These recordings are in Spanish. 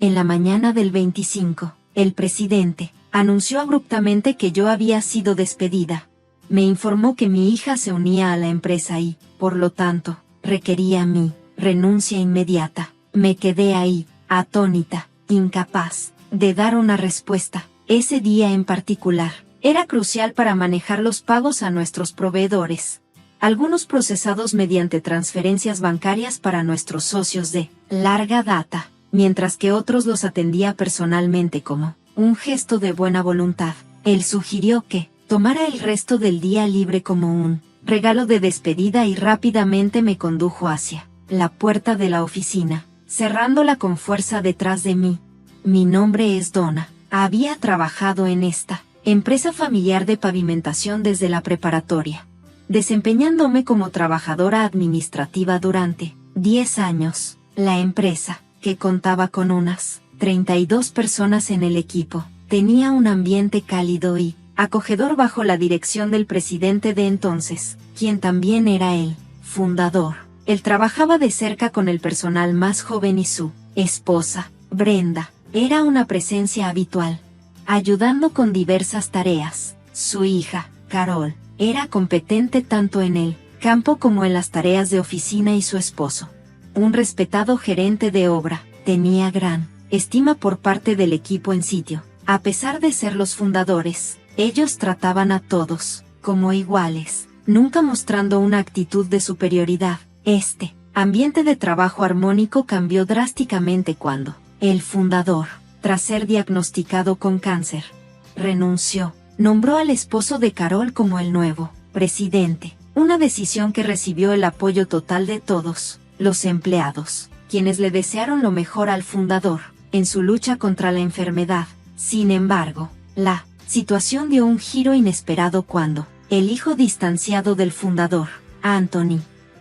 En la mañana del 25, el presidente anunció abruptamente que yo había sido despedida. Me informó que mi hija se unía a la empresa y, por lo tanto, requería mi renuncia inmediata. Me quedé ahí, atónita, incapaz de dar una respuesta. Ese día en particular era crucial para manejar los pagos a nuestros proveedores, algunos procesados mediante transferencias bancarias para nuestros socios de larga data, mientras que otros los atendía personalmente como un gesto de buena voluntad. Él sugirió que tomara el resto del día libre como un regalo de despedida y rápidamente me condujo hacia la puerta de la oficina, cerrándola con fuerza detrás de mí. Mi nombre es Donna. Había trabajado en esta empresa familiar de pavimentación desde la preparatoria, desempeñándome como trabajadora administrativa durante 10 años. La empresa, que contaba con unas 32 personas en el equipo, tenía un ambiente cálido y acogedor bajo la dirección del presidente de entonces, quien también era el fundador. Él trabajaba de cerca con el personal más joven y su esposa, Brenda, era una presencia habitual, ayudando con diversas tareas. Su hija, Carol, era competente tanto en el campo como en las tareas de oficina y su esposo, un respetado gerente de obra, tenía gran estima por parte del equipo en sitio. A pesar de ser los fundadores, ellos trataban a todos como iguales, nunca mostrando una actitud de superioridad. Este ambiente de trabajo armónico cambió drásticamente cuando el fundador, tras ser diagnosticado con cáncer, renunció. Nombró al esposo de Carol como el nuevo presidente, una decisión que recibió el apoyo total de todos los empleados, quienes le desearon lo mejor al fundador en su lucha contra la enfermedad. Sin embargo, la situación dio un giro inesperado cuando el hijo distanciado del fundador, Anthony,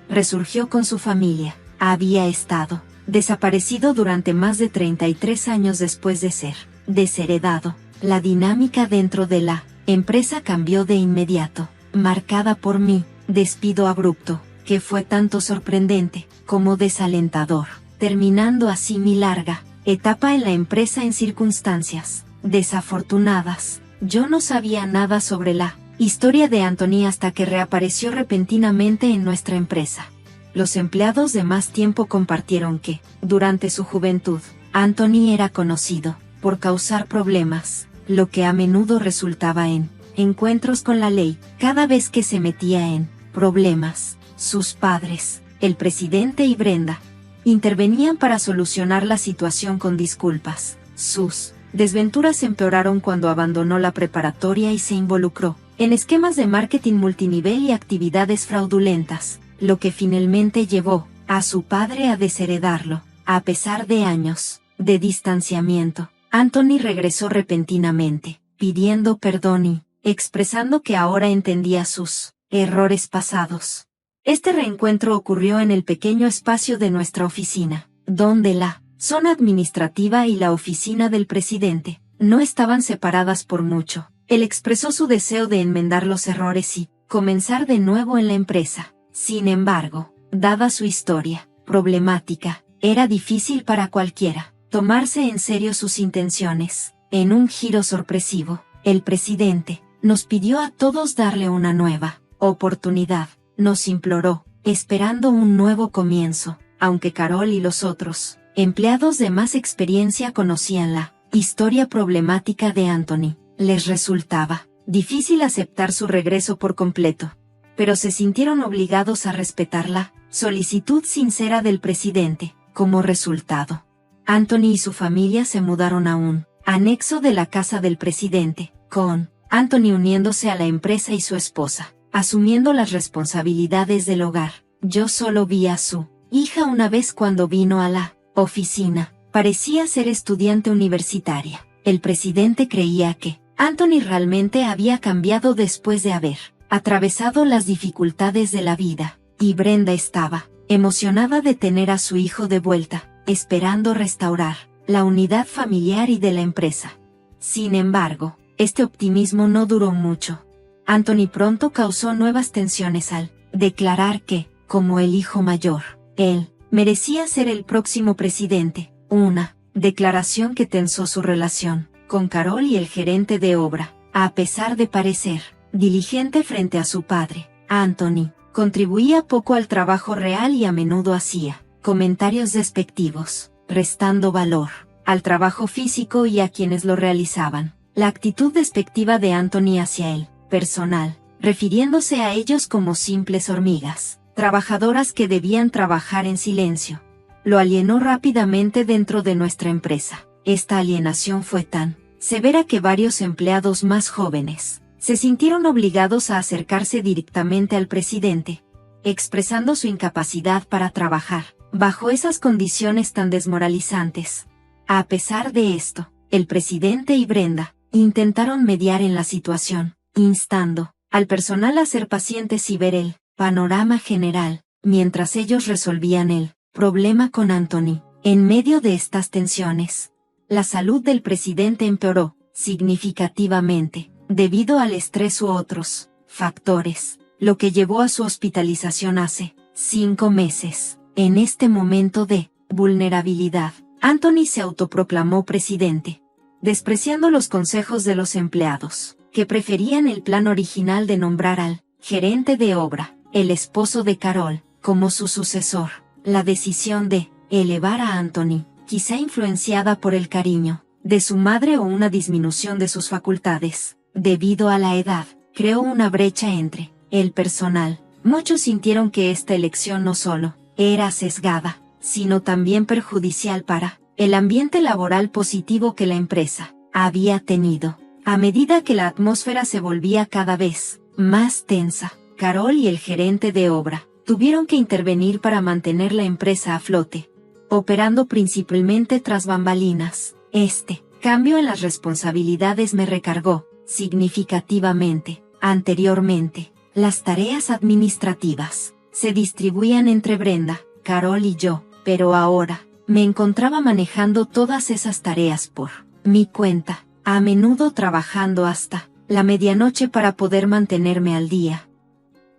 resurgió con su familia. Había estado desaparecido durante más de 33 años después de ser desheredado. La dinámica dentro de la empresa cambió de inmediato, marcada por mi despido abrupto, que fue tanto sorprendente como desalentador, terminando así mi larga etapa en la empresa en circunstancias desafortunadas. Yo no sabía nada sobre la historia de Anthony hasta que reapareció repentinamente en nuestra empresa. Los empleados de más tiempo compartieron que, durante su juventud, Anthony era conocido por causar problemas, lo que a menudo resultaba en encuentros con la ley. Cada vez que se metía en problemas, sus padres, el presidente y Brenda, intervenían para solucionar la situación con disculpas. Sus desventuras empeoraron cuando abandonó la preparatoria y se involucró en esquemas de marketing multinivel y actividades fraudulentas, lo que finalmente llevó a su padre a desheredarlo. A pesar de años de distanciamiento, Anthony regresó repentinamente, pidiendo perdón y expresando que ahora entendía sus errores pasados. Este reencuentro ocurrió en el pequeño espacio de nuestra oficina, donde la zona administrativa y la oficina del presidente no estaban separadas por mucho. Él expresó su deseo de enmendar los errores y comenzar de nuevo en la empresa. Sin embargo, dada su historia problemática, era difícil para cualquiera tomarse en serio sus intenciones. En un giro sorpresivo, el presidente nos pidió a todos darle una nueva oportunidad. Nos imploró, esperando un nuevo comienzo. Aunque Carol y los otros empleados de más experiencia conocían la historia problemática de Anthony, les resultaba difícil aceptar su regreso por completo, pero se sintieron obligados a respetar la solicitud sincera del presidente. Como resultado, Anthony y su familia se mudaron a un anexo de la casa del presidente, con Anthony uniéndose a la empresa y su esposa asumiendo las responsabilidades del hogar. Yo solo vi a su hija una vez cuando vino a la oficina. Parecía ser estudiante universitaria. El presidente creía que Anthony realmente había cambiado después de haber atravesado las dificultades de la vida, y Brenda estaba emocionada de tener a su hijo de vuelta, esperando restaurar la unidad familiar y de la empresa. Sin embargo, este optimismo no duró mucho. Anthony pronto causó nuevas tensiones al declarar que, como el hijo mayor, él merecía ser el próximo presidente. Una declaración que tensó su relación con Carol y el gerente de obra. A pesar de parecer diligente frente a su padre, Anthony contribuía poco al trabajo real y a menudo hacía comentarios despectivos, restando valor al trabajo físico y a quienes lo realizaban. La actitud despectiva de Anthony hacia el personal, refiriéndose a ellos como simples hormigas, trabajadoras que debían trabajar en silencio, lo alienó rápidamente dentro de nuestra empresa. Esta alienación fue tan severa que varios empleados más jóvenes se sintieron obligados a acercarse directamente al presidente, expresando su incapacidad para trabajar bajo esas condiciones tan desmoralizantes. A pesar de esto, el presidente y Brenda intentaron mediar en la situación, instando al personal a ser pacientes y ver el panorama general, mientras ellos resolvían el problema con Anthony. En medio de estas tensiones, la salud del presidente empeoró significativamente, debido al estrés u otros factores, lo que llevó a su hospitalización hace 5 meses. En este momento de vulnerabilidad, Anthony se autoproclamó presidente, despreciando los consejos de los empleados, que preferían el plan original de nombrar al gerente de obra, el esposo de Carol, como su sucesor. La decisión de elevar a Anthony, quizá influenciada por el cariño de su madre o una disminución de sus facultades, debido a la edad, creó una brecha entre el personal. Muchos sintieron que esta elección no solo era sesgada, sino también perjudicial para el ambiente laboral positivo que la empresa había tenido. A medida que la atmósfera se volvía cada vez más tensa, Carol y el gerente de obra tuvieron que intervenir para mantener la empresa a flote, operando principalmente tras bambalinas. Este cambio en las responsabilidades me recargó significativamente. Anteriormente, las tareas administrativas se distribuían entre Brenda, Carol y yo, pero ahora me encontraba manejando todas esas tareas por mi cuenta, a menudo trabajando hasta la medianoche para poder mantenerme al día.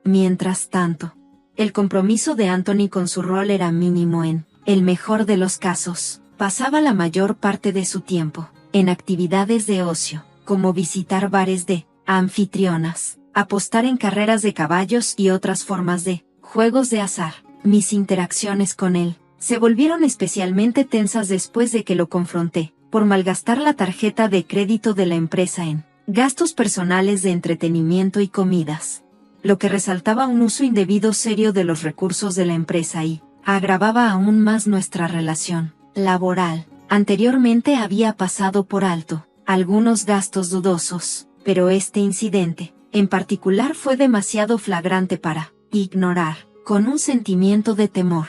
Mientras tanto, el compromiso de Anthony con su rol era mínimo. En el mejor de los casos, pasaba la mayor parte de su tiempo en actividades de ocio, como visitar bares de anfitrionas, apostar en carreras de caballos y otras formas de juegos de azar. Mis interacciones con él se volvieron especialmente tensas después de que lo confronté por malgastar la tarjeta de crédito de la empresa en gastos personales de entretenimiento y comidas, lo que resaltaba un uso indebido serio de los recursos de la empresa y agravaba aún más nuestra relación laboral. Anteriormente había pasado por alto algunos gastos dudosos, pero este incidente, en particular, fue demasiado flagrante para ignorar. Con un sentimiento de temor,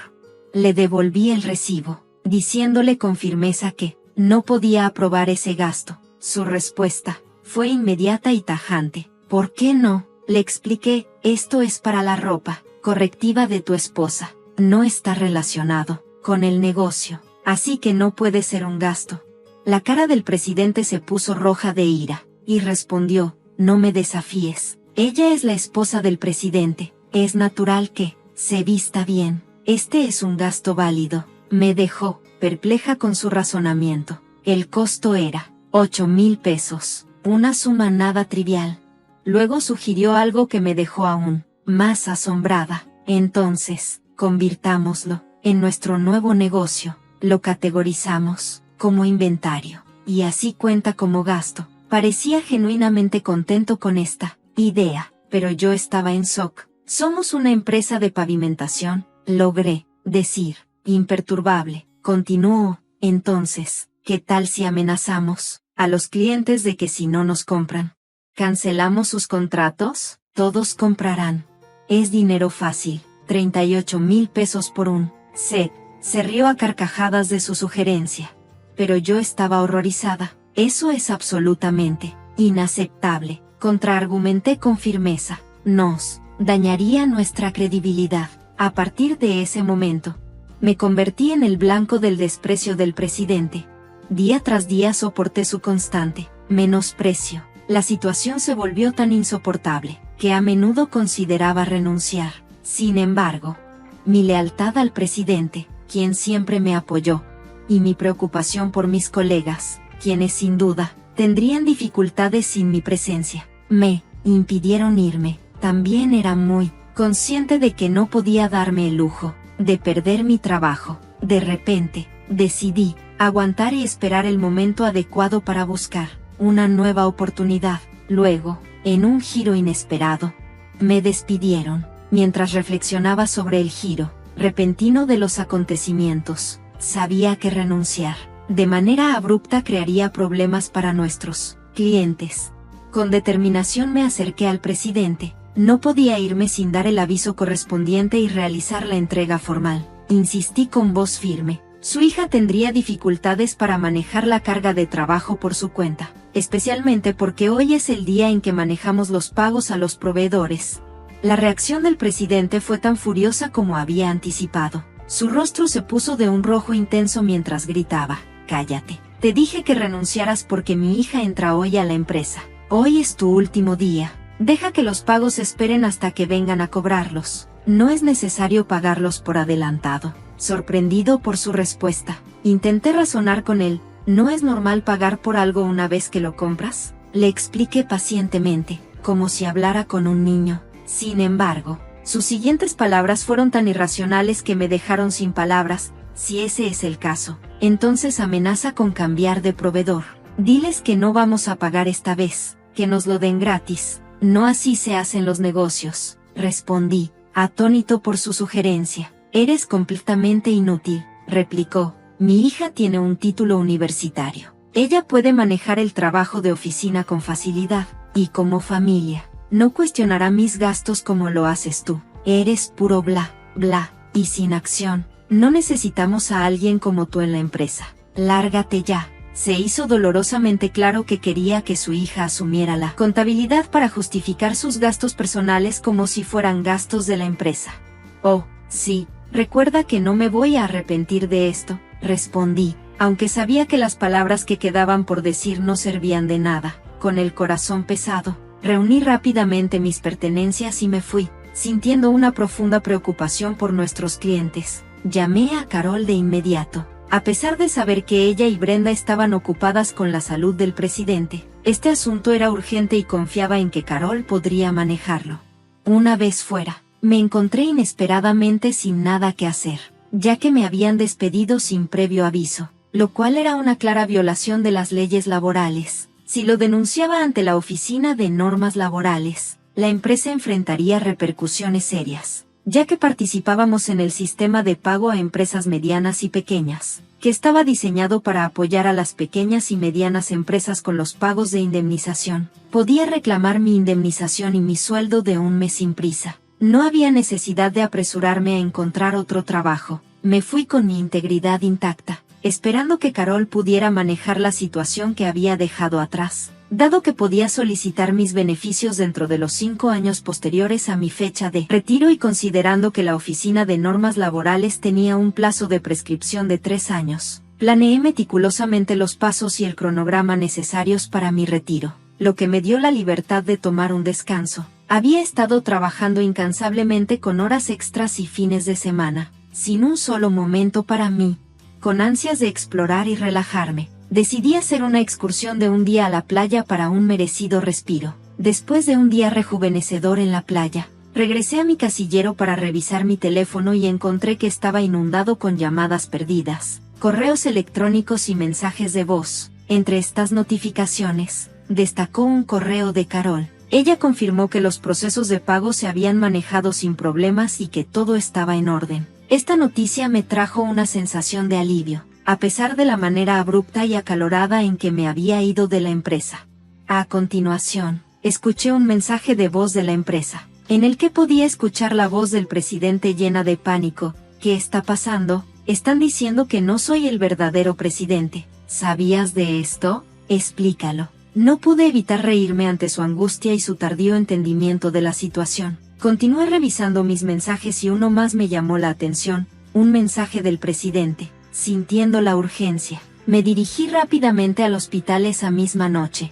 le devolví el recibo, diciéndole con firmeza que no podía aprobar ese gasto. Su respuesta fue inmediata y tajante. ¿Por qué no? Le expliqué, esto es para la ropa correctiva de tu esposa, no está relacionado con el negocio, así que no puede ser un gasto. La cara del presidente se puso roja de ira, y respondió, no me desafíes, ella es la esposa del presidente, es natural que se vista bien, este es un gasto válido. Me dejó perpleja con su razonamiento. El costo era 8,000 pesos, una suma nada trivial. Luego sugirió algo que me dejó aún más asombrada. Entonces, convirtámoslo en nuestro nuevo negocio, lo categorizamos como inventario, y así cuenta como gasto. Parecía genuinamente contento con esta idea, pero yo estaba en shock. Somos una empresa de pavimentación, logré decir, imperturbable. Continuó, entonces, ¿qué tal si amenazamos a los clientes de que si no nos compran, cancelamos sus contratos? Todos comprarán. Es dinero fácil, 38,000 pesos por un set. Se rió a carcajadas de su sugerencia. Pero yo estaba horrorizada. Eso es absolutamente inaceptable, contraargumenté con firmeza. Nos dañaría nuestra credibilidad. A partir de ese momento, me convertí en el blanco del desprecio del presidente. Día tras día soporté su constante menosprecio. La situación se volvió tan insoportable, que a menudo consideraba renunciar. Sin embargo, mi lealtad al presidente, quien siempre me apoyó, y mi preocupación por mis colegas, quienes sin duda, tendrían dificultades sin mi presencia, me impidieron irme. También era muy consciente de que no podía darme el lujo de perder mi trabajo. De repente, decidí aguantar y esperar el momento adecuado para buscar una nueva oportunidad. Luego, en un giro inesperado, me despidieron. Mientras reflexionaba sobre el giro repentino de los acontecimientos, sabía que renunciar de manera abrupta crearía problemas para nuestros clientes. Con determinación me acerqué al presidente. No podía irme sin dar el aviso correspondiente y realizar la entrega formal. Insistí con voz firme. Su hija tendría dificultades para manejar la carga de trabajo por su cuenta, especialmente porque hoy es el día en que manejamos los pagos a los proveedores. La reacción del presidente fue tan furiosa como había anticipado. Su rostro se puso de un rojo intenso mientras gritaba: «Cállate. Te dije que renunciaras porque mi hija entra hoy a la empresa. Hoy es tu último día. Deja que los pagos esperen hasta que vengan a cobrarlos. No es necesario pagarlos por adelantado». Sorprendido por su respuesta, intenté razonar con él. ¿No es normal pagar por algo una vez que lo compras?, le expliqué pacientemente, como si hablara con un niño. Sin embargo, sus siguientes palabras fueron tan irracionales que me dejaron sin palabras. «Si ese es el caso, entonces amenaza con cambiar de proveedor. Diles que no vamos a pagar esta vez, que nos lo den gratis. No así se hacen los negocios», respondí, atónito por su sugerencia. «Eres completamente inútil», replicó. «Mi hija tiene un título universitario. Ella puede manejar el trabajo de oficina con facilidad, y como familia, no cuestionará mis gastos como lo haces tú. Eres puro bla, bla, y sin acción. No necesitamos a alguien como tú en la empresa. Lárgate ya». Se hizo dolorosamente claro que quería que su hija asumiera la contabilidad para justificar sus gastos personales como si fueran gastos de la empresa. «Oh, sí, recuerda que no me voy a arrepentir de esto», respondí, aunque sabía que las palabras que quedaban por decir no servían de nada. Con el corazón pesado, reuní rápidamente mis pertenencias y me fui, sintiendo una profunda preocupación por nuestros clientes. Llamé a Carol de inmediato. A pesar de saber que ella y Brenda estaban ocupadas con la salud del presidente, este asunto era urgente y confiaba en que Carol podría manejarlo. Una vez fuera, me encontré inesperadamente sin nada que hacer, ya que me habían despedido sin previo aviso, lo cual era una clara violación de las leyes laborales. Si lo denunciaba ante la Oficina de Normas Laborales, la empresa enfrentaría repercusiones serias, ya que participábamos en el sistema de pago a empresas medianas y pequeñas, que estaba diseñado para apoyar a las pequeñas y medianas empresas con los pagos de indemnización. Podía reclamar mi indemnización y mi sueldo de un mes sin prisa. No había necesidad de apresurarme a encontrar otro trabajo. Me fui con mi integridad intacta, esperando que Carol pudiera manejar la situación que había dejado atrás, dado que podía solicitar mis beneficios dentro de los 5 años posteriores a mi fecha de retiro y considerando que la Oficina de Normas Laborales tenía un plazo de prescripción de 3 años. Planeé meticulosamente los pasos y el cronograma necesarios para mi retiro, lo que me dio la libertad de tomar un descanso. Había estado trabajando incansablemente con horas extras y fines de semana, sin un solo momento para mí. Con ansias de explorar y relajarme, decidí hacer una excursión de un día a la playa para un merecido respiro. Después de un día rejuvenecedor en la playa, regresé a mi casillero para revisar mi teléfono y encontré que estaba inundado con llamadas perdidas, correos electrónicos y mensajes de voz. Entre estas notificaciones, destacó un correo de Carol. Ella confirmó que los procesos de pago se habían manejado sin problemas y que todo estaba en orden. Esta noticia me trajo una sensación de alivio, a pesar de la manera abrupta y acalorada en que me había ido de la empresa. A continuación, escuché un mensaje de voz de la empresa, en el que podía escuchar la voz del presidente llena de pánico. «¿Qué está pasando? Están diciendo que no soy el verdadero presidente. ¿Sabías de esto? Explícalo». No pude evitar reírme ante su angustia y su tardío entendimiento de la situación. Continué revisando mis mensajes y uno más me llamó la atención, un mensaje del presidente. Sintiendo la urgencia, me dirigí rápidamente al hospital esa misma noche.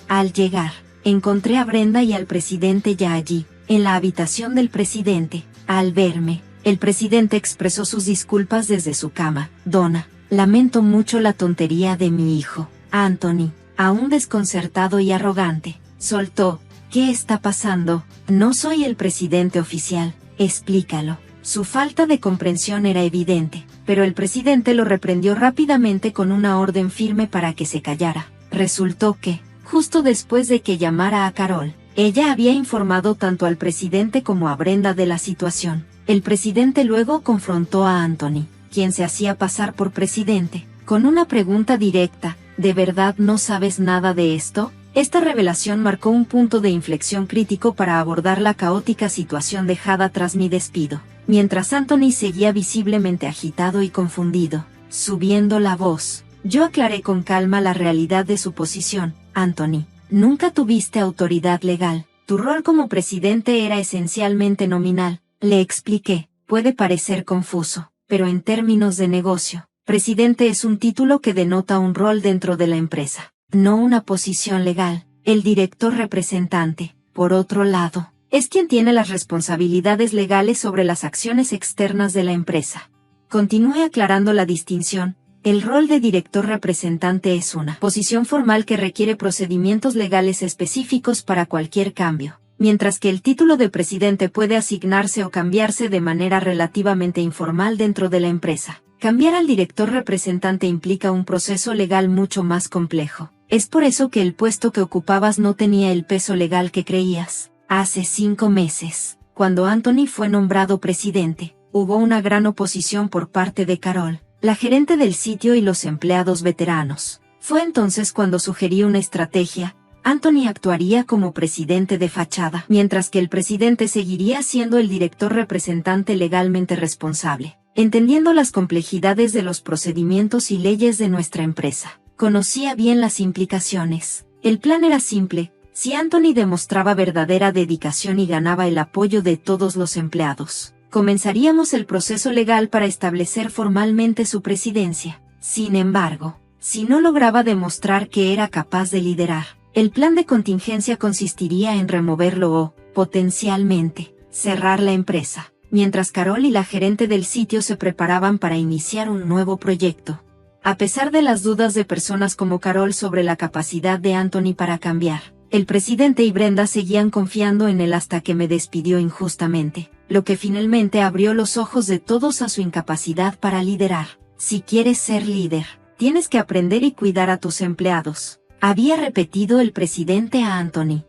Al llegar, encontré a Brenda y al presidente ya allí, en la habitación del presidente. Al verme, el presidente expresó sus disculpas desde su cama. «Donna, lamento mucho la tontería de mi hijo. Anthony, aún desconcertado y arrogante, soltó: ¿qué está pasando? No soy el presidente oficial, explícalo. Su falta de comprensión era evidente, pero el presidente lo reprendió rápidamente con una orden firme para que se callara. Resultó que, justo después de que llamara a Carol, ella había informado tanto al presidente como a Brenda de la situación. El presidente luego confrontó a Anthony, quien se hacía pasar por presidente, con una pregunta directa: ¿de verdad no sabes nada de esto? Esta revelación marcó un punto de inflexión crítico para abordar la caótica situación dejada tras mi despido. Mientras Anthony seguía visiblemente agitado y confundido, subiendo la voz, yo aclaré con calma la realidad de su posición. Anthony, nunca tuviste autoridad legal. Tu rol como presidente era esencialmente nominal, le expliqué. Puede parecer confuso, pero en términos de negocio, presidente es un título que denota un rol dentro de la empresa, no una posición legal. El director representante, por otro lado, es quien tiene las responsabilidades legales sobre las acciones externas de la empresa. Continué aclarando la distinción. El rol de director representante es una posición formal que requiere procedimientos legales específicos para cualquier cambio, mientras que el título de presidente puede asignarse o cambiarse de manera relativamente informal dentro de la empresa. Cambiar al director representante implica un proceso legal mucho más complejo. Es por eso que el puesto que ocupabas no tenía el peso legal que creías. Hace 5 meses, cuando Anthony fue nombrado presidente, hubo una gran oposición por parte de Carol, la gerente del sitio, y los empleados veteranos. Fue entonces cuando sugerí una estrategia. Anthony actuaría como presidente de fachada, mientras que el presidente seguiría siendo el director representante legalmente responsable, entendiendo las complejidades de los procedimientos y leyes de nuestra empresa. Conocía bien las implicaciones. El plan era simple. Si Anthony demostraba verdadera dedicación y ganaba el apoyo de todos los empleados, comenzaríamos el proceso legal para establecer formalmente su presidencia. Sin embargo, si no lograba demostrar que era capaz de liderar, el plan de contingencia consistiría en removerlo o, potencialmente, cerrar la empresa, mientras Carol y la gerente del sitio se preparaban para iniciar un nuevo proyecto. A pesar de las dudas de personas como Carol sobre la capacidad de Anthony para cambiar, el presidente y Brenda seguían confiando en él hasta que me despidió injustamente, lo que finalmente abrió los ojos de todos a su incapacidad para liderar. Si quieres ser líder, tienes que aprender y cuidar a tus empleados, había repetido el presidente a Anthony.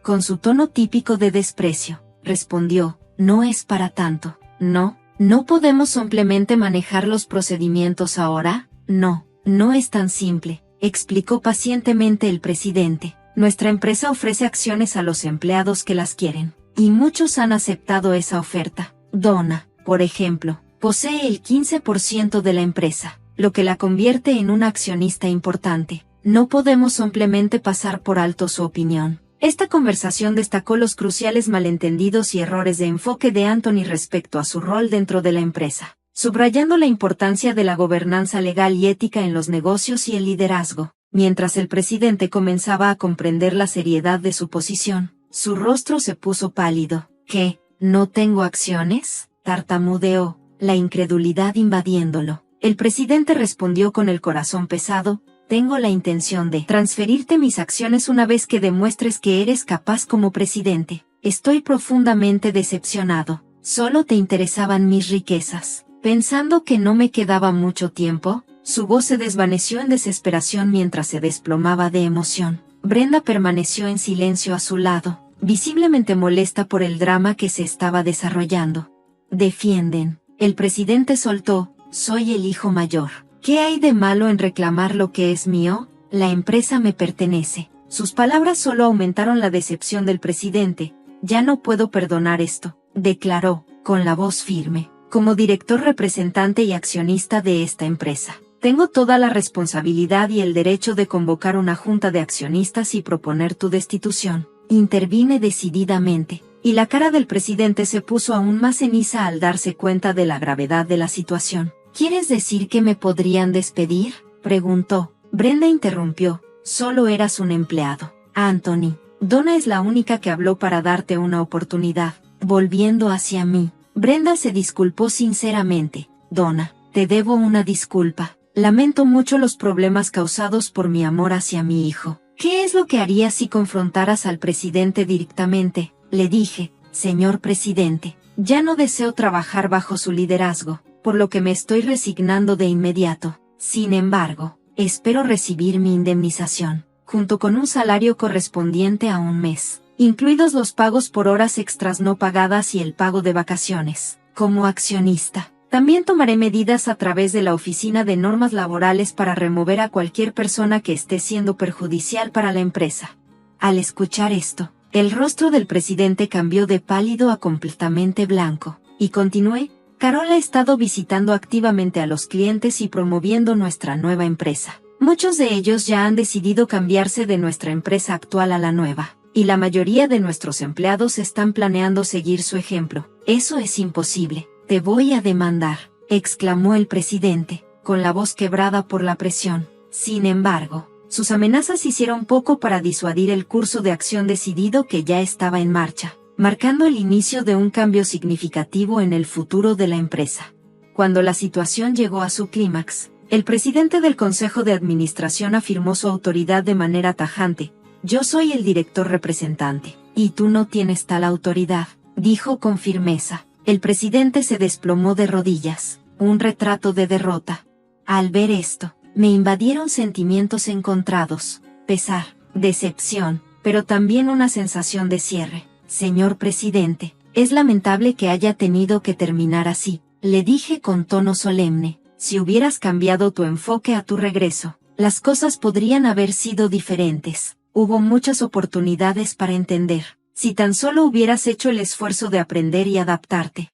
Con su tono típico de desprecio, respondió: no es para tanto. No podemos simplemente manejar los procedimientos ahora. No es tan simple, explicó pacientemente el presidente. Nuestra empresa ofrece acciones a los empleados que las quieren, y muchos han aceptado esa oferta. Donna, por ejemplo, posee el 15% de la empresa, lo que la convierte en una accionista importante. No podemos simplemente pasar por alto su opinión. Esta conversación destacó los cruciales malentendidos y errores de enfoque de Anthony respecto a su rol dentro de la empresa, subrayando la importancia de la gobernanza legal y ética en los negocios y el liderazgo. Mientras el presidente comenzaba a comprender la seriedad de su posición, su rostro se puso pálido. ¿Qué? ¿No tengo acciones?, tartamudeó, la incredulidad invadiéndolo. El presidente respondió con el corazón pesado: tengo la intención de transferirte mis acciones una vez que demuestres que eres capaz como presidente. Estoy profundamente decepcionado. Solo te interesaban mis riquezas. Pensando que no me quedaba mucho tiempo, su voz se desvaneció en desesperación mientras se desplomaba de emoción. Brenda permaneció en silencio a su lado, visiblemente molesta por el drama que se estaba desarrollando. Defienden. El presidente soltó: soy el hijo mayor. ¿Qué hay de malo en reclamar lo que es mío? La empresa me pertenece. Sus palabras solo aumentaron la decepción del presidente. Ya no puedo perdonar esto, declaró, con la voz firme. Como director representante y accionista de esta empresa, tengo toda la responsabilidad y el derecho de convocar una junta de accionistas y proponer tu destitución. Intervine decididamente, y la cara del presidente se puso aún más ceniza al darse cuenta de la gravedad de la situación. ¿Quieres decir que me podrían despedir?, preguntó. Brenda interrumpió: solo eras un empleado. Anthony, Donna es la única que habló para darte una oportunidad. Volviendo hacia mí, Brenda se disculpó sinceramente. Donna, te debo una disculpa. Lamento mucho los problemas causados por mi amor hacia mi hijo. ¿Qué es lo que harías si confrontaras al presidente directamente? Le dije, señor presidente, ya no deseo trabajar bajo su liderazgo, por lo que me estoy resignando de inmediato. Sin embargo, espero recibir mi indemnización, junto con un salario correspondiente a un mes, incluidos los pagos por horas extras no pagadas y el pago de vacaciones. Como accionista, también tomaré medidas a través de la Oficina de Normas Laborales para remover a cualquier persona que esté siendo perjudicial para la empresa. Al escuchar esto, el rostro del presidente cambió de pálido a completamente blanco, y continué, Carol ha estado visitando activamente a los clientes y promoviendo nuestra nueva empresa. Muchos de ellos ya han decidido cambiarse de nuestra empresa actual a la nueva, y la mayoría de nuestros empleados están planeando seguir su ejemplo. Eso es imposible. Te voy a demandar, exclamó el presidente, con la voz quebrada por la presión. Sin embargo, sus amenazas hicieron poco para disuadir el curso de acción decidido que ya estaba en marcha, marcando el inicio de un cambio significativo en el futuro de la empresa. Cuando la situación llegó a su clímax, el presidente del Consejo de Administración afirmó su autoridad de manera tajante. Yo soy el director representante, y tú no tienes tal autoridad, dijo con firmeza. El presidente se desplomó de rodillas, un retrato de derrota. Al ver esto, me invadieron sentimientos encontrados, pesar, decepción, pero también una sensación de cierre. Señor presidente, es lamentable que haya tenido que terminar así, le dije con tono solemne. Si hubieras cambiado tu enfoque a tu regreso, las cosas podrían haber sido diferentes. Hubo muchas oportunidades para entender. Si tan solo hubieras hecho el esfuerzo de aprender y adaptarte.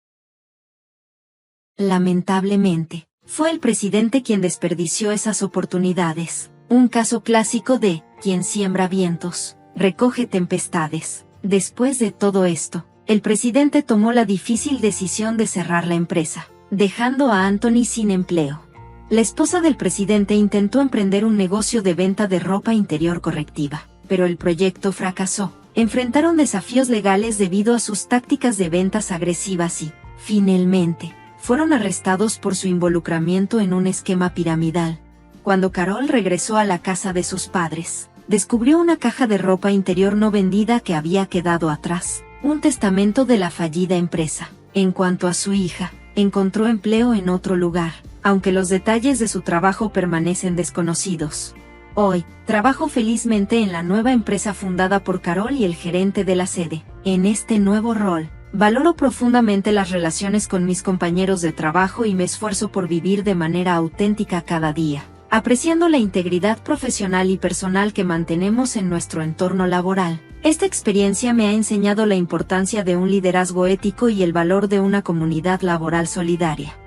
Lamentablemente, fue el presidente quien desperdició esas oportunidades. Un caso clásico de, quien siembra vientos, recoge tempestades. Después de todo esto, el presidente tomó la difícil decisión de cerrar la empresa, dejando a Anthony sin empleo. La esposa del presidente intentó emprender un negocio de venta de ropa interior correctiva, pero el proyecto fracasó. Enfrentaron desafíos legales debido a sus tácticas de ventas agresivas y, finalmente, fueron arrestados por su involucramiento en un esquema piramidal. Cuando Carol regresó a la casa de sus padres, descubrió una caja de ropa interior no vendida que había quedado atrás, un testamento de la fallida empresa. En cuanto a su hija, encontró empleo en otro lugar, aunque los detalles de su trabajo permanecen desconocidos. Hoy, trabajo felizmente en la nueva empresa fundada por Carol y el gerente de la sede. En este nuevo rol, valoro profundamente las relaciones con mis compañeros de trabajo y me esfuerzo por vivir de manera auténtica cada día, apreciando la integridad profesional y personal que mantenemos en nuestro entorno laboral. Esta experiencia me ha enseñado la importancia de un liderazgo ético y el valor de una comunidad laboral solidaria.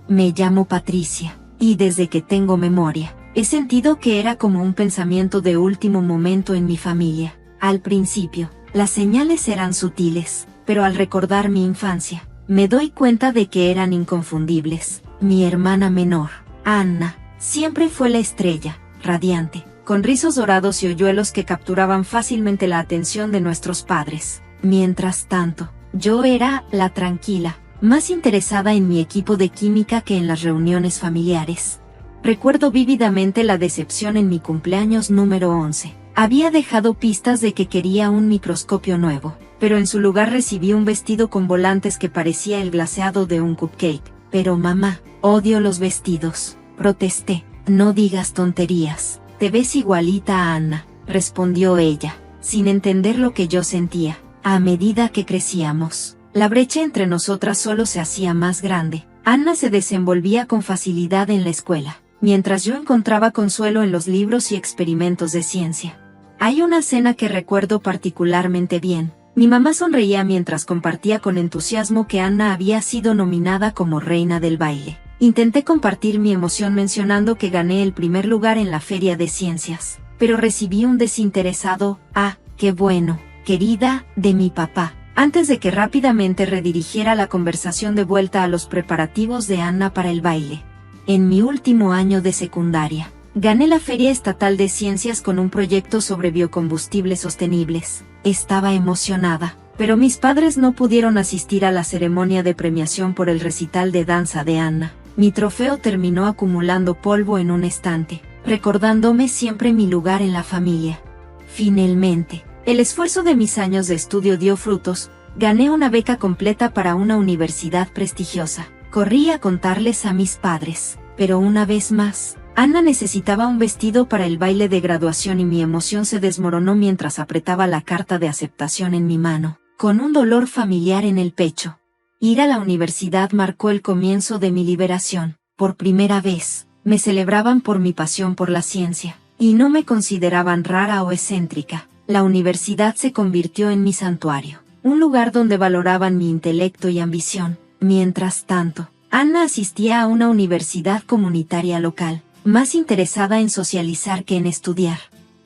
Me llamo Patricia, y desde que tengo memoria, he sentido que era como un pensamiento de último momento en mi familia. Al principio, las señales eran sutiles, pero al recordar mi infancia, me doy cuenta de que eran inconfundibles. Mi hermana menor, Anna, siempre fue la estrella, radiante, con rizos dorados y hoyuelos que capturaban fácilmente la atención de nuestros padres. Mientras tanto, yo era la tranquila, más interesada en mi equipo de química que en las reuniones familiares. Recuerdo vívidamente la decepción en mi cumpleaños número 11. Había dejado pistas de que quería un microscopio nuevo, pero en su lugar recibí un vestido con volantes que parecía el glaseado de un cupcake. Pero mamá, odio los vestidos, protesté. No digas tonterías, te ves igualita a Anna, respondió ella, sin entender lo que yo sentía. A medida que crecíamos, la brecha entre nosotras solo se hacía más grande. Anna se desenvolvía con facilidad en la escuela, mientras yo encontraba consuelo en los libros y experimentos de ciencia. Hay una cena que recuerdo particularmente bien. Mi mamá sonreía mientras compartía con entusiasmo que Anna había sido nominada como reina del baile. Intenté compartir mi emoción mencionando que gané el primer lugar en la feria de ciencias, pero recibí un desinteresado, «Ah, qué bueno, querida», de mi papá, antes de que rápidamente redirigiera la conversación de vuelta a los preparativos de Anna para el baile. En mi último año de secundaria, gané la Feria Estatal de Ciencias con un proyecto sobre biocombustibles sostenibles. Estaba emocionada, Pero mis padres no pudieron asistir a la ceremonia de premiación por el recital de danza de Anna. Mi trofeo terminó acumulando polvo en un estante, recordándome siempre mi lugar en la familia. Finalmente, el esfuerzo de mis años de estudio dio frutos. Gané una beca completa para una universidad prestigiosa. Corrí a contarles a mis padres, pero una vez más, Anna necesitaba un vestido para el baile de graduación y mi emoción se desmoronó mientras apretaba la carta de aceptación en mi mano, con un dolor familiar en el pecho. Ir a la universidad marcó el comienzo de mi liberación. Por primera vez, me celebraban por mi pasión por la ciencia, y no me consideraban rara o excéntrica. La universidad se convirtió en mi santuario, un lugar donde valoraban mi intelecto y ambición. Mientras tanto, Anna asistía a una universidad comunitaria local, más interesada en socializar que en estudiar.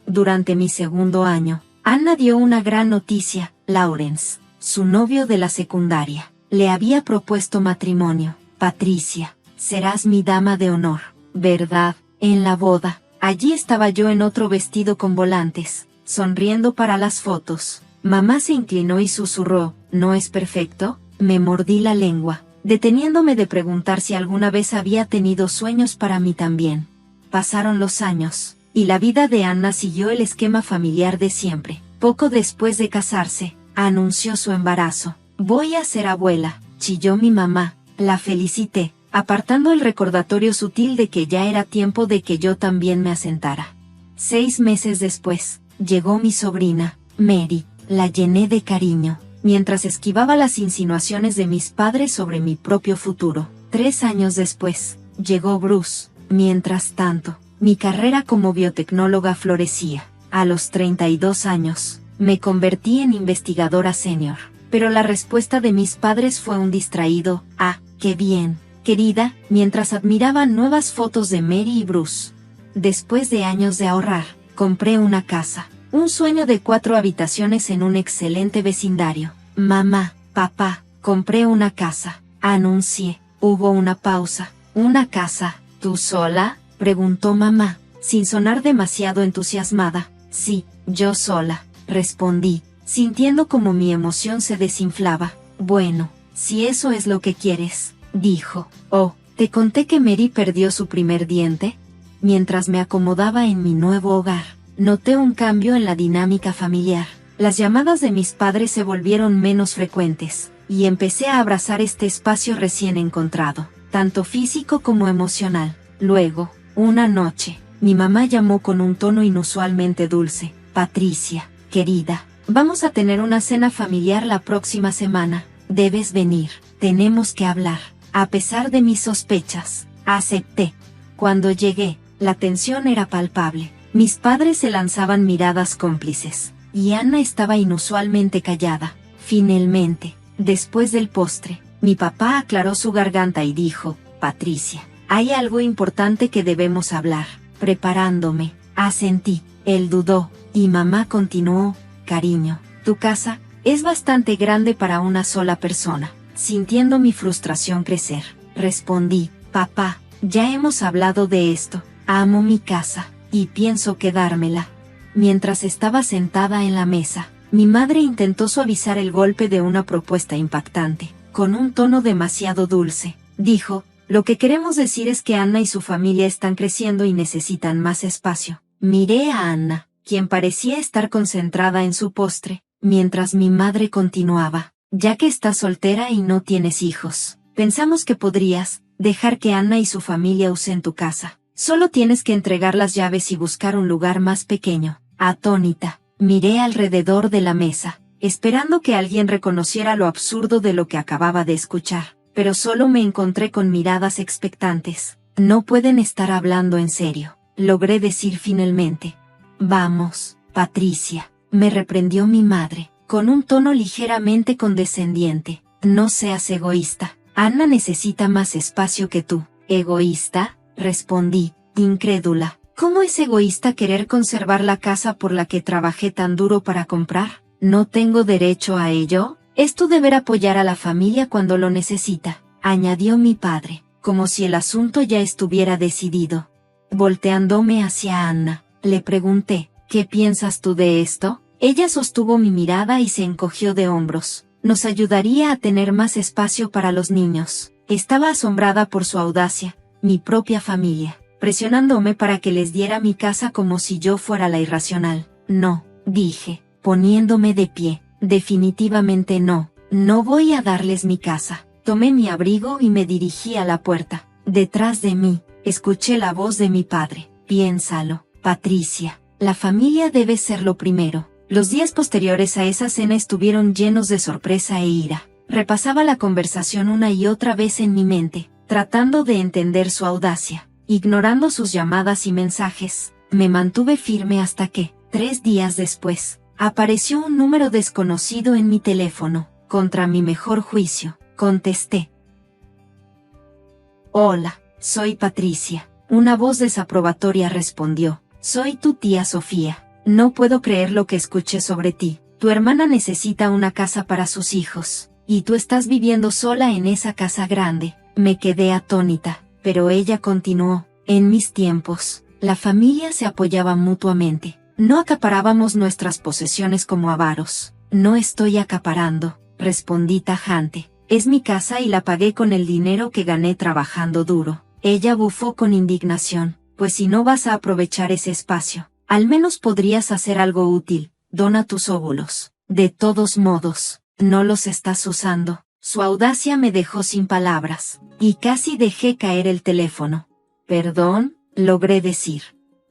Durante mi segundo año, Anna dio una gran noticia. Lawrence, su novio de la secundaria, le había propuesto matrimonio. Patricia, serás mi dama de honor, ¿verdad? En la boda, allí estaba yo en otro vestido con volantes, sonriendo para las fotos. Mamá se inclinó y susurró, ¿no es perfecto? Me mordí la lengua, deteniéndome de preguntar si alguna vez había tenido sueños para mí también. Pasaron los años, y la vida de Anna siguió el esquema familiar de siempre. Poco después de casarse, anunció su embarazo. Voy a ser abuela, chilló mi mamá. La felicité, apartando el recordatorio sutil de que ya era tiempo de que yo también me asentara. 6 meses después, llegó mi sobrina, Mary. La llené de cariño, mientras esquivaba las insinuaciones de mis padres sobre mi propio futuro. 3 años después, llegó Bruce. Mientras tanto, mi carrera como biotecnóloga florecía. A los 32 años, me convertí en investigadora senior. Pero la respuesta de mis padres fue un distraído, «Ah, qué bien, querida», mientras admiraban nuevas fotos de Mary y Bruce. Después de años de ahorrar, compré una casa. Un sueño de 4 habitaciones en un excelente vecindario. Mamá, papá, compré una casa, anuncié. Hubo una pausa. ¿Una casa? ¿Tú sola?, preguntó mamá, sin sonar demasiado entusiasmada. Sí, yo sola, respondí, sintiendo como mi emoción se desinflaba. Bueno, si eso es lo que quieres, dijo. Oh, ¿te conté que Mary perdió su primer diente? Mientras me acomodaba en mi nuevo hogar, noté un cambio en la dinámica familiar. Las llamadas de mis padres se volvieron menos frecuentes, y empecé a abrazar este espacio recién encontrado, tanto físico como emocional. Luego, una noche, mi mamá llamó con un tono inusualmente dulce. Patricia, querida, vamos a tener una cena familiar la próxima semana. Debes venir, tenemos que hablar. A pesar de mis sospechas, acepté. Cuando llegué, la tensión era palpable. Mis padres se lanzaban miradas cómplices, y Anna estaba inusualmente callada. Finalmente, después del postre, mi papá aclaró su garganta y dijo, Patricia, hay algo importante que debemos hablar. Preparándome, asentí. Él dudó, y mamá continuó, cariño, tu casa es bastante grande para una sola persona. Sintiendo mi frustración crecer, respondí, papá, ya hemos hablado de esto, amo mi casa, y pienso quedármela. Mientras estaba sentada en la mesa, mi madre intentó suavizar el golpe de una propuesta impactante. Con un tono demasiado dulce, dijo, lo que queremos decir es que Anna y su familia están creciendo y necesitan más espacio. Miré a Anna, quien parecía estar concentrada en su postre, mientras mi madre continuaba, ya que estás soltera y no tienes hijos, pensamos que podrías dejar que Anna y su familia usen tu casa. Solo tienes que entregar las llaves y buscar un lugar más pequeño. Atónita, miré alrededor de la mesa, esperando que alguien reconociera lo absurdo de lo que acababa de escuchar, pero solo me encontré con miradas expectantes. No pueden estar hablando en serio, logré decir finalmente. Vamos, Patricia, me reprendió mi madre, con un tono ligeramente condescendiente. No seas egoísta, Anna necesita más espacio que tú. ¿Egoísta?, respondí, incrédula. ¿Cómo es egoísta querer conservar la casa por la que trabajé tan duro para comprar? ¿No tengo derecho a ello? Es tu deber apoyar a la familia cuando lo necesita, añadió mi padre, como si el asunto ya estuviera decidido. Volteándome hacia Anna, le pregunté, ¿qué piensas tú de esto? Ella sostuvo mi mirada y se encogió de hombros. Nos ayudaría a tener más espacio para los niños. Estaba asombrada por su audacia, mi propia familia, presionándome para que les diera mi casa como si yo fuera la irracional. No, dije, poniéndome de pie. Definitivamente no, no voy a darles mi casa. Tomé mi abrigo y me dirigí a la puerta. Detrás de mí, escuché la voz de mi padre. Piénsalo, Patricia, la familia debe ser lo primero. Los días posteriores a esa cena estuvieron llenos de sorpresa e ira. Repasaba la conversación una y otra vez en mi mente, tratando de entender su audacia. Ignorando sus llamadas y mensajes, me mantuve firme hasta que, 3 días después, apareció un número desconocido en mi teléfono. Contra mi mejor juicio, contesté. Hola, soy Patricia. Una voz desaprobatoria respondió. Soy tu tía Sofía. No puedo creer lo que escuché sobre ti. Tu hermana necesita una casa para sus hijos, y tú estás viviendo sola en esa casa grande. Me quedé atónita, pero ella continuó. En mis tiempos, la familia se apoyaba mutuamente. No acaparábamos nuestras posesiones como avaros. No estoy acaparando, respondí tajante. Es mi casa y la pagué con el dinero que gané trabajando duro. Ella bufó con indignación. Pues si no vas a aprovechar ese espacio, al menos podrías hacer algo útil. Dona tus óvulos. De todos modos, no los estás usando. Su audacia me dejó sin palabras, y casi dejé caer el teléfono. Perdón, logré decir.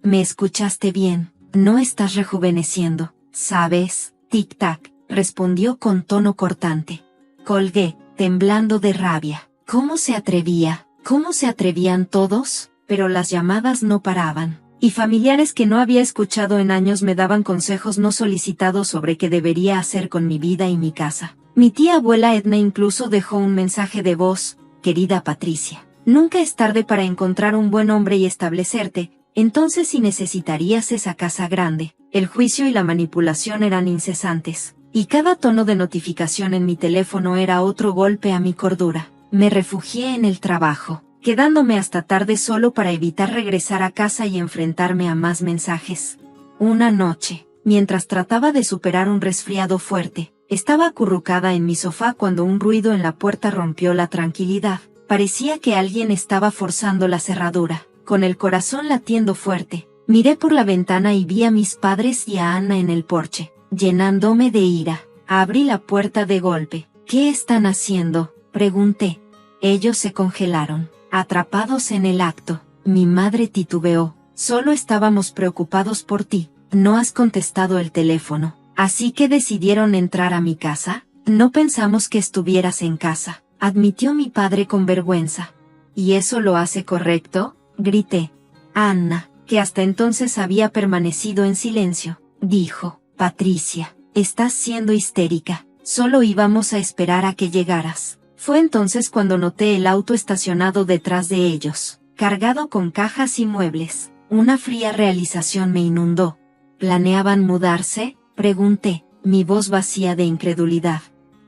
¿Me escuchaste bien? No estás rejuveneciendo, ¿sabes? Tic-tac, respondió con tono cortante. Colgué, temblando de rabia. ¿Cómo se atrevía? ¿Cómo se atrevían todos? Pero las llamadas no paraban, y familiares que no había escuchado en años me daban consejos no solicitados sobre qué debería hacer con mi vida y mi casa. Mi tía abuela Edna incluso dejó un mensaje de voz. Querida Patricia, nunca es tarde para encontrar un buen hombre y establecerte, entonces sí necesitarías esa casa grande. El juicio y la manipulación eran incesantes, y cada tono de notificación en mi teléfono era otro golpe a mi cordura. Me refugié en el trabajo, quedándome hasta tarde solo para evitar regresar a casa y enfrentarme a más mensajes. Una noche, mientras trataba de superar un resfriado fuerte, estaba acurrucada en mi sofá cuando un ruido en la puerta rompió la tranquilidad. Parecía que alguien estaba forzando la cerradura. Con el corazón latiendo fuerte, miré por la ventana y vi a mis padres y a Anna en el porche. Llenándome de ira, abrí la puerta de golpe. ¿Qué están haciendo?, pregunté. Ellos se congelaron, atrapados en el acto. Mi madre titubeó. Solo estábamos preocupados por ti. No has contestado el teléfono. ¿Así que decidieron entrar a mi casa? No pensamos que estuvieras en casa, admitió mi padre con vergüenza. ¿Y eso lo hace correcto?, grité. Anna, que hasta entonces había permanecido en silencio, dijo. Patricia, estás siendo histérica. Solo íbamos a esperar a que llegaras. Fue entonces cuando noté el auto estacionado detrás de ellos, cargado con cajas y muebles. Una fría realización me inundó. ¿Planeaban mudarse?, pregunté, mi voz vacía de incredulidad.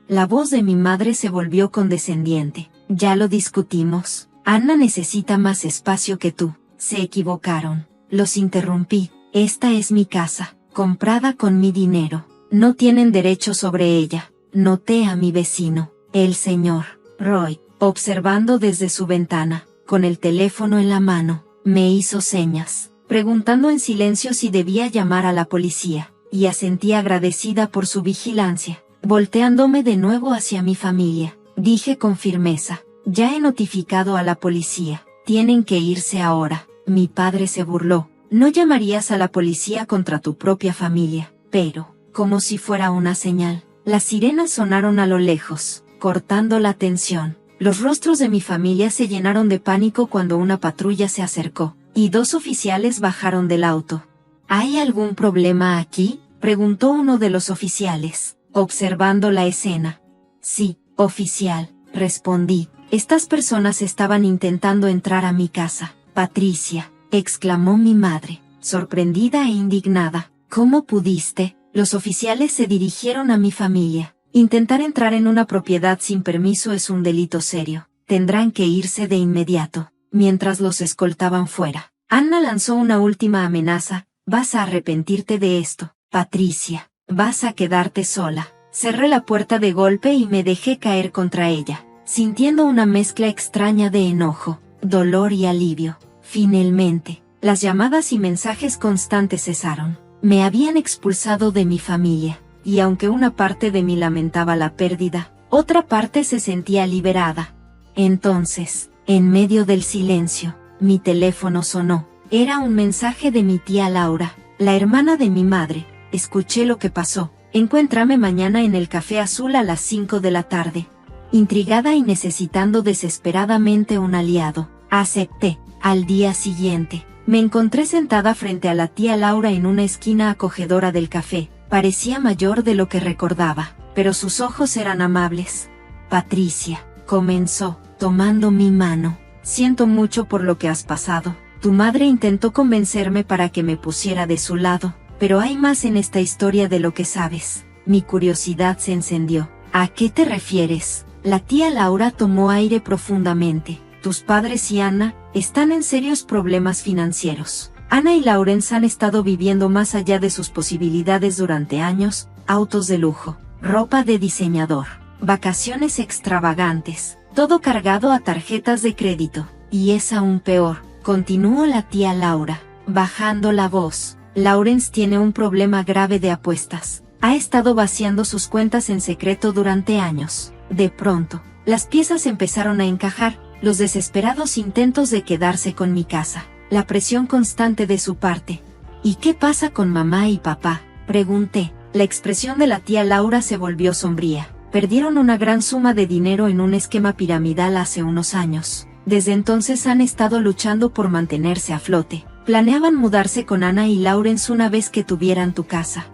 La voz de mi madre se volvió condescendiente. Ya lo discutimos. Anna necesita más espacio que tú. Se equivocaron. Los interrumpí. Esta es mi casa, comprada con mi dinero. No tienen derecho sobre ella. Noté a mi vecino, el señor Roy, observando desde su ventana, con el teléfono en la mano. Me hizo señas, preguntando en silencio si debía llamar a la policía, y asentí agradecida por su vigilancia. Volteándome de nuevo hacia mi familia, dije con firmeza. Ya he notificado a la policía. Tienen que irse ahora. Mi padre se burló. No llamarías a la policía contra tu propia familia. Pero, como si fuera una señal, las sirenas sonaron a lo lejos, cortando la tensión. Los rostros de mi familia se llenaron de pánico cuando una patrulla se acercó, y 2 oficiales bajaron del auto. ¿Hay algún problema aquí?, preguntó uno de los oficiales, observando la escena. Sí, oficial, respondí. Estas personas estaban intentando entrar a mi casa. Patricia, exclamó mi madre, sorprendida e indignada. ¿Cómo pudiste? Los oficiales se dirigieron a mi familia. Intentar entrar en una propiedad sin permiso es un delito serio. Tendrán que irse de inmediato. Mientras los escoltaban fuera, Anna lanzó una última amenaza. Vas a arrepentirte de esto, Patricia. Vas a quedarte sola. Cerré la puerta de golpe y me dejé caer contra ella, sintiendo una mezcla extraña de enojo, dolor y alivio. Finalmente, las llamadas y mensajes constantes cesaron. Me habían expulsado de mi familia, y aunque una parte de mí lamentaba la pérdida, otra parte se sentía liberada. Entonces, en medio del silencio, mi teléfono sonó. Era un mensaje de mi tía Laura, la hermana de mi madre. Escuché lo que pasó. Encuéntrame mañana en el Café Azul a las 5 de la tarde. Intrigada y necesitando desesperadamente un aliado, acepté. Al día siguiente, me encontré sentada frente a la tía Laura en una esquina acogedora del café. Parecía mayor de lo que recordaba, pero sus ojos eran amables. Patricia, comenzó, tomando mi mano. Siento mucho por lo que has pasado. Tu madre intentó convencerme para que me pusiera de su lado, pero hay más en esta historia de lo que sabes. Mi curiosidad se encendió. ¿A qué te refieres? La tía Laura tomó aire profundamente. Tus padres y Ana están en serios problemas financieros. Ana y Lawrence han estado viviendo más allá de sus posibilidades durante años, autos de lujo, ropa de diseñador, vacaciones extravagantes, todo cargado a tarjetas de crédito. Y es aún peor, continuó la tía Laura, bajando la voz. Lawrence tiene un problema grave de apuestas. Ha estado vaciando sus cuentas en secreto durante años. De pronto, las piezas empezaron a encajar, los desesperados intentos de quedarse con mi casa, la presión constante de su parte. ¿Y qué pasa con mamá y papá?, pregunté. La expresión de la tía Laura se volvió sombría. Perdieron una gran suma de dinero en un esquema piramidal hace unos años. Desde entonces han estado luchando por mantenerse a flote. Planeaban mudarse con Ana y Lawrence una vez que tuvieran tu casa.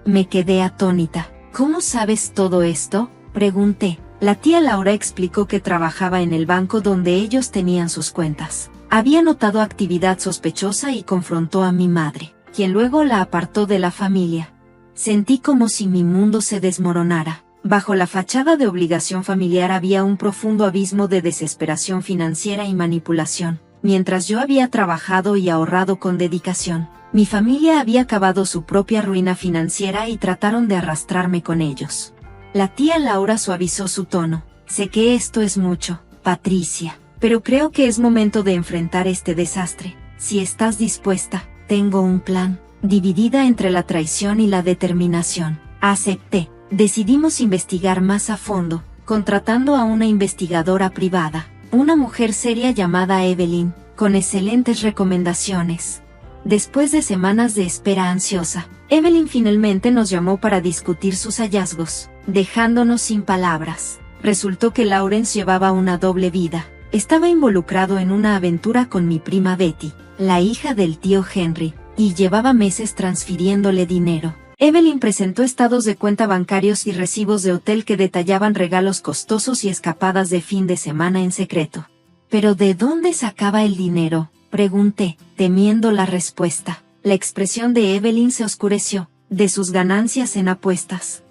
Me quedé atónita. ¿Cómo sabes todo esto?, pregunté. La tía Laura explicó que trabajaba en el banco donde ellos tenían sus cuentas. Había notado actividad sospechosa y confrontó a mi madre, quien luego la apartó de la familia. Sentí como si mi mundo se desmoronara. Bajo la fachada de obligación familiar había un profundo abismo de desesperación financiera y manipulación. Mientras yo había trabajado y ahorrado con dedicación, mi familia había cavado su propia ruina financiera y trataron de arrastrarme con ellos. La tía Laura suavizó su tono. Sé que esto es mucho, Patricia, pero creo que es momento de enfrentar este desastre. Si estás dispuesta, tengo un plan. Dividida entre la traición y la determinación, acepté. Decidimos investigar más a fondo, contratando a una investigadora privada, una mujer seria llamada Evelyn, con excelentes recomendaciones. Después de semanas de espera ansiosa, Evelyn finalmente nos llamó para discutir sus hallazgos, dejándonos sin palabras. Resultó que Lawrence llevaba una doble vida. Estaba involucrado en una aventura con mi prima Betty, la hija del tío Henry, y llevaba meses transfiriéndole dinero. Evelyn presentó estados de cuenta bancarios y recibos de hotel que detallaban regalos costosos y escapadas de fin de semana en secreto. ¿Pero de dónde sacaba el dinero?, pregunté, temiendo la respuesta. La expresión de Evelyn se oscureció. De sus ganancias en apuestas.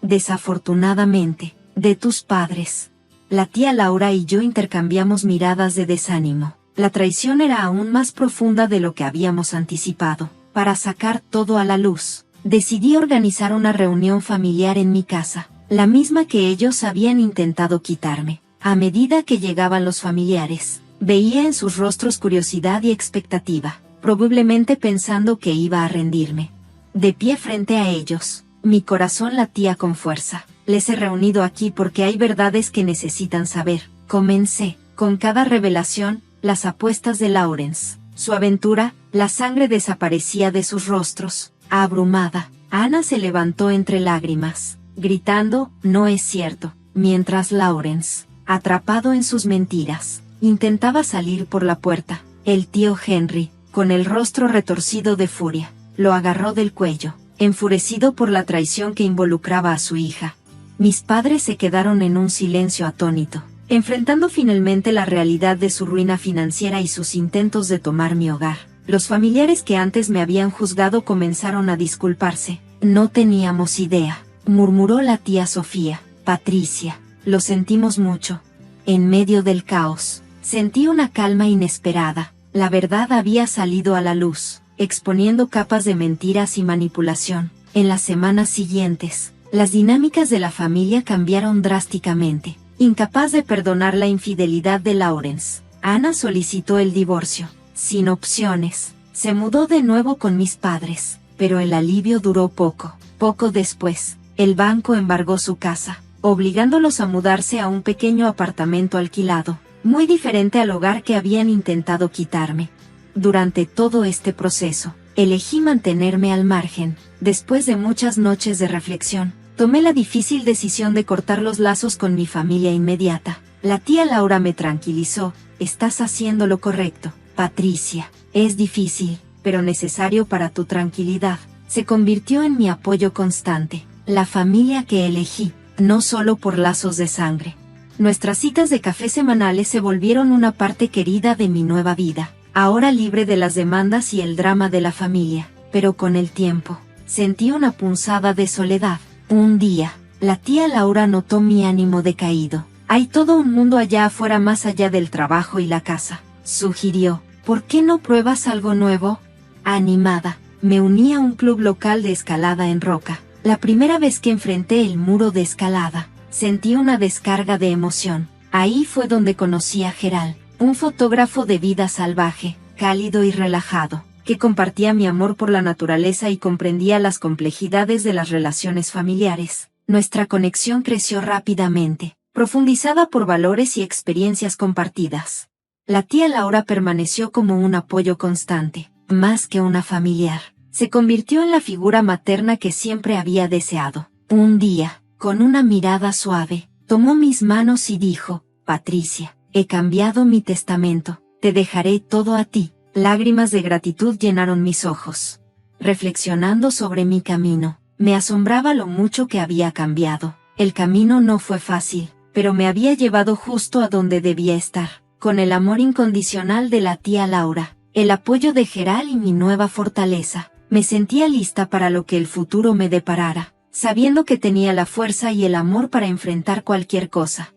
Desafortunadamente, de tus padres. La tía Laura y yo intercambiamos miradas de desánimo. La traición era aún más profunda de lo que habíamos anticipado. Para sacar todo a la luz, decidí organizar una reunión familiar en mi casa, la misma que ellos habían intentado quitarme. A medida que llegaban los familiares, veía en sus rostros curiosidad y expectativa, probablemente pensando que iba a rendirme. De pie frente a ellos, mi corazón latía con fuerza. Les he reunido aquí porque hay verdades que necesitan saber. Comencé, con cada revelación, las apuestas de Lawrence, su aventura. La sangre desaparecía de sus rostros. Abrumada, Ana se levantó entre lágrimas, gritando, no es cierto, mientras Lawrence, atrapado en sus mentiras, intentaba salir por la puerta. El tío Henry, con el rostro retorcido de furia, lo agarró del cuello, enfurecido por la traición que involucraba a su hija. Mis padres se quedaron en un silencio atónito, enfrentando finalmente la realidad de su ruina financiera y sus intentos de tomar mi hogar. Los familiares que antes me habían juzgado comenzaron a disculparse. No teníamos idea, murmuró la tía Sofía. Patricia, lo sentimos mucho. En medio del caos, sentí una calma inesperada. La verdad había salido a la luz. exponiendo capas de mentiras y manipulación. En las semanas siguientes, las dinámicas de la familia cambiaron drásticamente. Incapaz de perdonar la infidelidad de Lawrence, Ana solicitó el divorcio. Sin opciones, se mudó de nuevo con mis padres, pero el alivio duró poco. Poco después, el banco embargó su casa, obligándolos a mudarse a un pequeño apartamento alquilado, muy diferente al hogar que habían intentado quitarme. Durante todo este proceso, elegí mantenerme al margen. Después de muchas noches de reflexión, tomé la difícil decisión de cortar los lazos con mi familia inmediata. La tía Laura me tranquilizó: estás haciendo lo correcto, Patricia. Es difícil, pero necesario para tu tranquilidad. Se convirtió en mi apoyo constante. La familia que elegí, no solo por lazos de sangre. Nuestras citas de café semanales se volvieron una parte querida de mi nueva vida, ahora libre de las demandas y el drama de la familia. Pero con el tiempo, sentí una punzada de soledad. Un día, la tía Laura notó mi ánimo decaído. Hay todo un mundo allá afuera más allá del trabajo y la casa, sugirió. ¿Por qué no pruebas algo nuevo? Animada, me uní a un club local de escalada en roca. La primera vez que enfrenté el muro de escalada, sentí una descarga de emoción. Ahí fue donde conocí a Gerald, un fotógrafo de vida salvaje, cálido y relajado, que compartía mi amor por la naturaleza y comprendía las complejidades de las relaciones familiares. Nuestra conexión creció rápidamente, profundizada por valores y experiencias compartidas. La tía Laura permaneció como un apoyo constante, más que una familiar. Se convirtió en la figura materna que siempre había deseado. Un día, con una mirada suave, tomó mis manos y dijo: Patricia, he cambiado mi testamento, te dejaré todo a ti. Lágrimas de gratitud llenaron mis ojos. Reflexionando sobre mi camino, me asombraba lo mucho que había cambiado. El camino no fue fácil, pero me había llevado justo a donde debía estar. Con el amor incondicional de la tía Laura, el apoyo de Gerald y mi nueva fortaleza, me sentía lista para lo que el futuro me deparara, sabiendo que tenía la fuerza y el amor para enfrentar cualquier cosa.